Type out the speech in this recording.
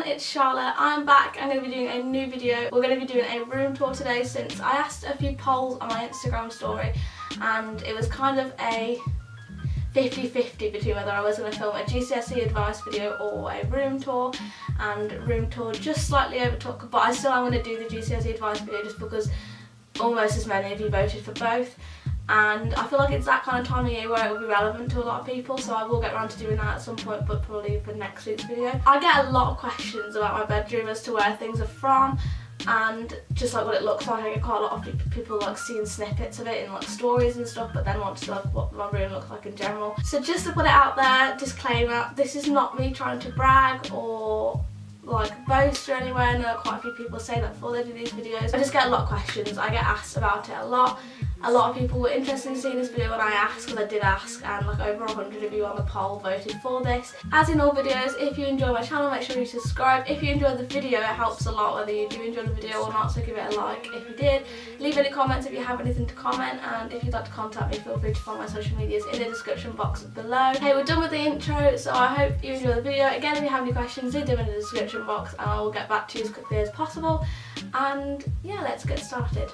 it's Charlotte. I'm back. I'm going to be doing a new video. We're going to be doing a room tour today since I asked a few polls on my Instagram story and it was kind of a 50-50 between whether I was going to film a GCSE advice video or a room tour, and room tour just slightly overtook, but I still am going to do the GCSE advice video just because almost as many of you voted for both. And I feel like it's that kind of time of year where it will be relevant to a lot of people, so I will get around to doing that at some point, but probably for next week's video. I get a lot of questions about my bedroom as to where things are from and just like what it looks like. I get quite a lot of people like seeing snippets of it in like stories and stuff, but then want to know like what my room looks like in general. So just to put it out there, disclaimer, this is not me trying to brag or like boast or anywhere. I know quite a few people say that before they do these videos. I just get a lot of questions. I get asked about it a lot. A lot of people were interested in seeing this video when I asked, because I did ask, and like over 100 of you on the poll voted for this. As in all videos, if you enjoy my channel, make sure you subscribe. If you enjoyed the video, it helps a lot whether you do enjoy the video or not, so give it a like if you did. Leave any comments if you have anything to comment, and if you'd like to contact me, feel free to find my social medias in the description box below. Okay, we're done with the intro, so I hope you enjoy the video. Again, if you have any questions, leave them in the description box and I will get back to you as quickly as possible. And yeah, let's get started.